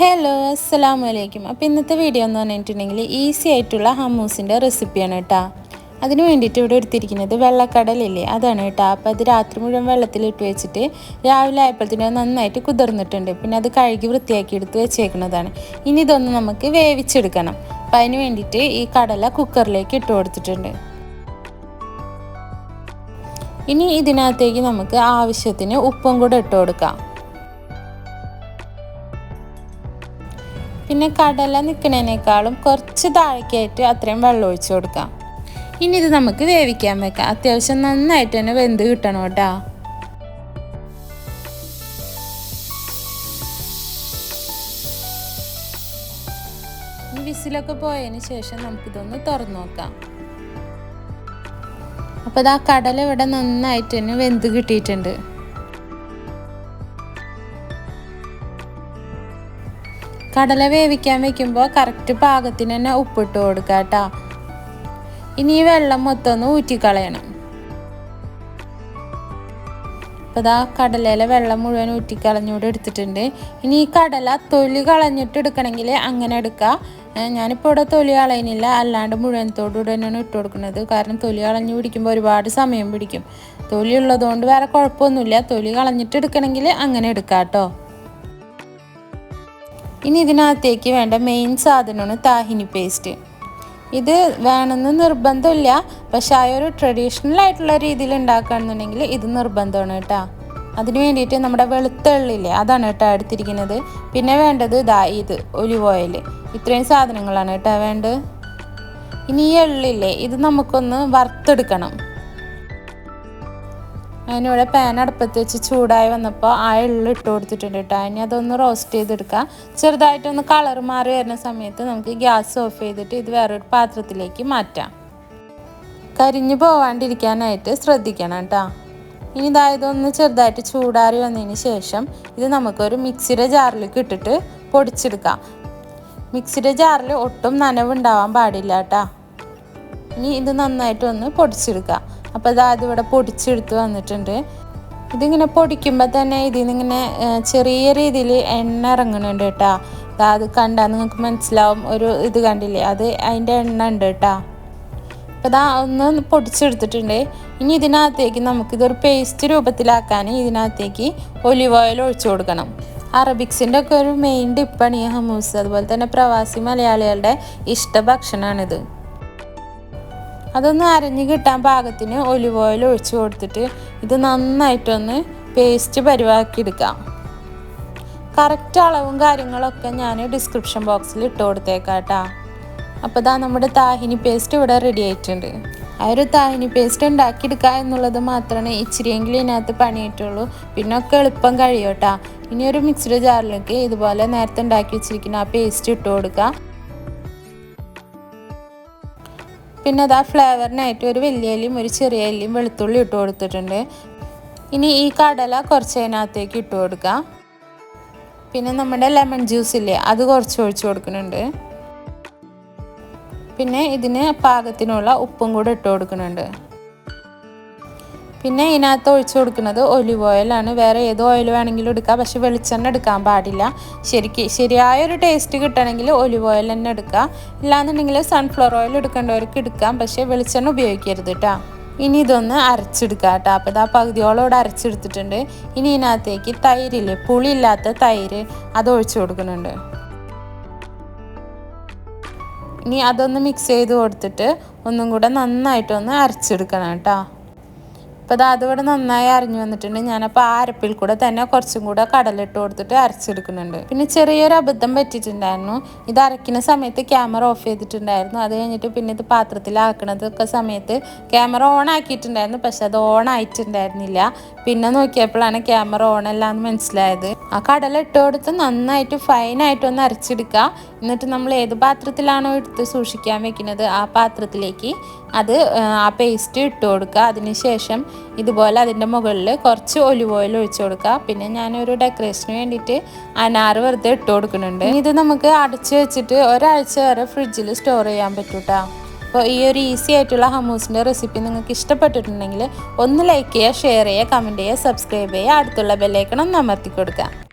Hello അസ്സലാമു അലൈക്കും. അപ്പോൾ ഇന്നത്തെ വീഡിയോ എന്ന് പറഞ്ഞിട്ടുണ്ടെങ്കിൽ ഈസി ആയിട്ടുള്ള ഹമ്മൂസിൻ്റെ റെസിപ്പിയാണ് കേട്ടോ. അതിന് വേണ്ടിയിട്ട് ഇവിടെ എടുത്തിരിക്കുന്നത് വെള്ളക്കടലില്ലേ, അതാണ് കേട്ടോ. അപ്പോൾ അത് രാത്രി മുഴുവൻ വെള്ളത്തിലിട്ട് വെച്ചിട്ട് രാവിലെ ആയപ്പോഴത്തേനും നന്നായിട്ട് കുതിർന്നിട്ടുണ്ട്. പിന്നെ അത് കഴുകി വൃത്തിയാക്കി എടുത്ത് വെച്ചേക്കുന്നതാണ്. ഇനി ഇതൊന്ന് നമുക്ക് വേവിച്ചെടുക്കണം. അപ്പോൾ അതിന് വേണ്ടിയിട്ട് ഈ കടല കുക്കറിലേക്ക് ഇട്ട് കൊടുത്തിട്ടുണ്ട്. ഇനി ഇതിനകത്തേക്ക് നമുക്ക് ആവശ്യത്തിന് ഉപ്പും കൂടെ ഇട്ട് കൊടുക്കാം. പിന്നെ കടല നിൽക്കുന്നതിനേക്കാളും കുറച്ച് താഴേക്കായിട്ട് അത്രയും വെള്ളം ഒഴിച്ചു കൊടുക്കാം. ഇനി ഇത് നമുക്ക് വേവിക്കാൻ വെക്കാം. അത്യാവശ്യം നന്നായിട്ട് തന്നെ വെന്ത് കിട്ടണം കേട്ടോ. വിസിലൊക്കെ പോയതിന് ശേഷം നമുക്കിതൊന്ന് തുറന്നു നോക്കാം. അപ്പോൾ ഇതാ കടല ഇവിടെ നന്നായിട്ട് തന്നെ വെന്ത് കിട്ടിയിട്ടുണ്ട്. കടല വേവിക്കാൻ വെക്കുമ്പോൾ കറക്റ്റ് പാകത്തിന് തന്നെ ഉപ്പിട്ട് കൊടുക്കുക കേട്ടോ. ഇനി ഈ വെള്ളം മൊത്തം ഒന്ന് ഊറ്റിക്കളയണം. അപ്പോൾ ഇതാ കടലയിലെ വെള്ളം മുഴുവൻ ഊറ്റിക്കളഞ്ഞൂടെ എടുത്തിട്ടുണ്ട്. ഇനി ഈ കടല തൊലി കളഞ്ഞിട്ട് എടുക്കണമെങ്കിൽ അങ്ങനെ എടുക്കുക. ഞാനിപ്പോൾ ഇവിടെ തൊലി കളയുന്നില്ല, അല്ലാണ്ട് മുഴുവനത്തോടുകൂടെ തന്നെയാണ് ഇട്ട് കൊടുക്കുന്നത്. കാരണം തൊലി കളഞ്ഞ് പിടിക്കുമ്പോൾ ഒരുപാട് സമയം പിടിക്കും. തൊലി ഉള്ളതുകൊണ്ട് വേറെ കുഴപ്പമൊന്നുമില്ല. തൊലി കളഞ്ഞിട്ട് എടുക്കണമെങ്കിൽ അങ്ങനെ എടുക്കാം കേട്ടോ. ഇനി ഇതിനകത്തേക്ക് വേണ്ട മെയിൻ സാധനമാണ് താഹിനി പേസ്റ്റ്. ഇത് വേണമെന്ന് നിർബന്ധമില്ല, പക്ഷേ ആ ഒരു ട്രഡീഷണൽ ആയിട്ടുള്ള രീതിയിൽ ഉണ്ടാക്കുകയാണെന്നുണ്ടെങ്കിൽ ഇത് നിർബന്ധമാണ് കേട്ടോ. അതിന് വേണ്ടിയിട്ട് നമ്മുടെ വെളുത്ത എള്ളില്ലേ, അതാണ് കേട്ടോ എടുത്തിരിക്കുന്നത്. പിന്നെ വേണ്ടത് ഇത് ഒലിവ് ഓയിൽ. ഇത്രയും സാധനങ്ങളാണ് കേട്ടോ വേണ്ടത്. ഇനി ഈ എള്ളില്ലേ, ഇത് നമുക്കൊന്ന് വറുത്തെടുക്കണം. അതിനിവിടെ പാൻ അടുപ്പത്ത് വെച്ച് ചൂടായി വന്നപ്പോൾ ആ എള്ള് ഇട്ട് കൊടുത്തിട്ടുണ്ട് കേട്ടോ. ഇനി അതൊന്ന് റോസ്റ്റ് ചെയ്തെടുക്കാം. ചെറുതായിട്ടൊന്ന് കളർ മാറി വരുന്ന സമയത്ത് നമുക്ക് ഗ്യാസ് ഓഫ് ചെയ്തിട്ട് ഇത് വേറൊരു പാത്രത്തിലേക്ക് മാറ്റാം. കരിഞ്ഞു പോവാണ്ടിരിക്കാനായിട്ട് ശ്രദ്ധിക്കണം കേട്ടോ. ഇനി ഇതൊന്ന് ചെറുതായിട്ട് ചൂടാറി വന്നതിന് ശേഷം ഇത് നമുക്കൊരു മിക്സിയുടെ ജാറിലേക്ക് ഇട്ടിട്ട് പൊടിച്ചെടുക്കാം. മിക്സിയുടെ ജാറിൽ ഒട്ടും നനവുണ്ടാവാൻ പാടില്ല കേട്ടോ. ഇനി ഇത് നന്നായിട്ടൊന്ന് പൊടിച്ചെടുക്കാം. അപ്പോൾ ഇതിവിടെ പൊടിച്ചെടുത്ത് വന്നിട്ടുണ്ട്. ഇതിങ്ങനെ പൊടിക്കുമ്പോൾ തന്നെ ഇതിൽ നിന്നിങ്ങനെ ചെറിയ രീതിയിൽ എണ്ണ ഇറങ്ങുന്നുണ്ട് കേട്ടോ. അത് കണ്ടാൽ നിങ്ങൾക്ക് മനസ്സിലാവും. ഒരു ഇത് കണ്ടില്ലേ, അത് അതിൻ്റെ എണ്ണ ഉണ്ട് കേട്ടോ. അപ്പോൾ ഒന്ന് പൊടിച്ചെടുത്തിട്ടുണ്ട്. ഇനി ഇതിനകത്തേക്ക് നമുക്കിതൊരു പേസ്റ്റ് രൂപത്തിലാക്കാൻ ഇതിനകത്തേക്ക് ഒലിവ് ഓയിൽ ഒഴിച്ചു കൊടുക്കണം. അറബിക്സിൻ്റെ ഒക്കെ ഒരു മെയിൻ ഡിപ്പാണ് ഈ ഹമ്മൂസ്. അതുപോലെ തന്നെ പ്രവാസി മലയാളികളുടെ ഇഷ്ട ഭക്ഷണമാണിത്. അതൊന്ന് അരഞ്ഞ് കിട്ടാൻ പാകത്തിന് ഒലിവ് ഓയിൽ ഒഴിച്ച് കൊടുത്തിട്ട് ഇത് നന്നായിട്ടൊന്ന് പേസ്റ്റ് പരിവാക്കിയെടുക്കാം. കറക്റ്റ് അളവും കാര്യങ്ങളൊക്കെ ഞാൻ ഡിസ്ക്രിപ്ഷൻ ബോക്സിൽ ഇട്ട് കൊടുത്തേക്കാം കേട്ടോ. അപ്പോൾ നമ്മുടെ താഹിനി പേസ്റ്റ് ഇവിടെ റെഡി ആയിട്ടുണ്ട്. ആ ഒരു താഹിനി പേസ്റ്റ് ഉണ്ടാക്കിയെടുക്കുക എന്നുള്ളത് മാത്രമേ ഇച്ചിരിയെങ്കിലും ഇതിനകത്ത് പണിയിട്ടുള്ളൂ. പിന്നെ ഒക്കെ എളുപ്പം കഴിയും കേട്ടോ. ഇനി ഒരു മിക്സിയുടെ ജാറിലേക്ക് ഇതുപോലെ നേരത്തെ ഉണ്ടാക്കി വെച്ചിരിക്കുന്ന ആ പേസ്റ്റ് ഇട്ട് കൊടുക്കുക. പിന്നെ ഫ്ലേവറിനായിട്ട് ഒരു വലിയ എല്ലിയും ഒരു ചെറിയ എല്ലിയും വെളുത്തുള്ളി ഇട്ട് കൊടുത്തിട്ടുണ്ട്. ഇനി ഈ കടല കുറച്ച് അതിനകത്തേക്ക് ഇട്ട് കൊടുക്കാം. പിന്നെ നമ്മുടെ ലെമൺ ജ്യൂസ് ഇല്ലേ, അത് കുറച്ച് ഒഴിച്ച് കൊടുക്കുന്നുണ്ട്. പിന്നെ ഇതിന് പാകത്തിനുള്ള ഉപ്പും കൂടെ ഇട്ട് കൊടുക്കുന്നുണ്ട്. പിന്നെ ഇതിനകത്ത് ഒഴിച്ചു കൊടുക്കുന്നത് ഒലിവ് ഓയിലാണ്. വേറെ ഏത് ഓയിൽ വേണമെങ്കിലും എടുക്കാം, പക്ഷെ വെളിച്ചെണ്ണ എടുക്കാൻ പാടില്ല. ശരിയായൊരു ടേസ്റ്റ് കിട്ടണമെങ്കിൽ ഒലിവ് ഓയിൽ തന്നെ എടുക്കുക. ഇല്ലാന്നുണ്ടെങ്കിൽ സൺഫ്ലവർ ഓയിൽ എടുക്കേണ്ടവർക്ക് എടുക്കാം, പക്ഷേ വെളിച്ചെണ്ണ ഉപയോഗിക്കരുത് കേട്ടോ. ഇനി ഇതൊന്ന് അരച്ചെടുക്കുക കേട്ടോ. അപ്പോൾ പകുതിയോളം ഇവിടെ അരച്ചെടുത്തിട്ടുണ്ട്. ഇനി ഇതിനകത്തേക്ക് തൈരില്ലേ, പുളിയില്ലാത്ത തൈര്, അത് ഒഴിച്ചു കൊടുക്കുന്നുണ്ട്. ഇനി അതൊന്ന് മിക്സ് ചെയ്ത് കൊടുത്തിട്ട് ഒന്നും കൂടെ നന്നായിട്ടൊന്ന് അരച്ചെടുക്കണം കേട്ടോ. അപ്പോൾ അതിവിടെ നന്നായി അരിഞ്ഞു വന്നിട്ടുണ്ട്. ഞാനപ്പോൾ ആ അരപ്പിൽ കൂടെ തന്നെ കുറച്ചും കൂടെ കടലിട്ട് കൊടുത്തിട്ട് അരച്ചെടുക്കുന്നുണ്ട്. പിന്നെ ചെറിയൊരു അബദ്ധം പറ്റിയിട്ടുണ്ടായിരുന്നു. ഇത് അരയ്ക്കുന്ന സമയത്ത് ക്യാമറ ഓഫ് ചെയ്തിട്ടുണ്ടായിരുന്നു. അത് കഴിഞ്ഞിട്ട് പിന്നെ ഇത് പാത്രത്തിലാക്കണതൊക്കെ സമയത്ത് ക്യാമറ ഓൺ ആക്കിയിട്ടുണ്ടായിരുന്നു, പക്ഷെ അത് ഓൺ ആയിട്ടുണ്ടായിരുന്നില്ല. പിന്നെ നോക്കിയപ്പോഴാണ് ക്യാമറ ഓൺ അല്ല എന്ന് മനസ്സിലായത്. ആ കടല ഇട്ട് കൊടുത്ത് നന്നായിട്ട് ഫൈനായിട്ടൊന്ന് അരച്ചെടുക്കുക. എന്നിട്ട് നമ്മൾ ഏത് പാത്രത്തിലാണോ എടുത്ത് സൂക്ഷിക്കാൻ വെക്കുന്നത് ആ പാത്രത്തിലേക്ക് ആ പേസ്റ്റ് ഇട്ട് കൊടുക്കുക. അതിനുശേഷം ഇതുപോലെ അതിൻ്റെ മുകളിൽ കുറച്ച് ഒലിവ് ഓയിൽ ഒഴിച്ചു കൊടുക്കുക. പിന്നെ ഞാനൊരു ഡെക്കറേഷന് വേണ്ടിയിട്ട് അനാർ വെറുതെ ഇട്ട് കൊടുക്കുന്നുണ്ട്. ഇത് നമുക്ക് അടച്ച് വെച്ചിട്ട് ഒരാഴ്ച വരെ ഫ്രിഡ്ജിൽ സ്റ്റോർ ചെയ്യാൻ പറ്റും കേട്ടോ. അപ്പോൾ ഈ ഒരു ഈസി ആയിട്ടുള്ള ഹമ്മൂസിൻ്റെ റെസിപ്പി നിങ്ങൾക്ക് ഇഷ്ടപ്പെട്ടിട്ടുണ്ടെങ്കിൽ ഒന്ന് ലൈക്ക് ചെയ്യുക, ഷെയർ ചെയ്യുക, കമൻറ്റ് ചെയ്യുക, സബ്സ്ക്രൈബ് ചെയ്യുക, അടുത്തുള്ള ബെല്ലൈക്കൺ ഒന്ന് അമർത്തി കൊടുക്കുക.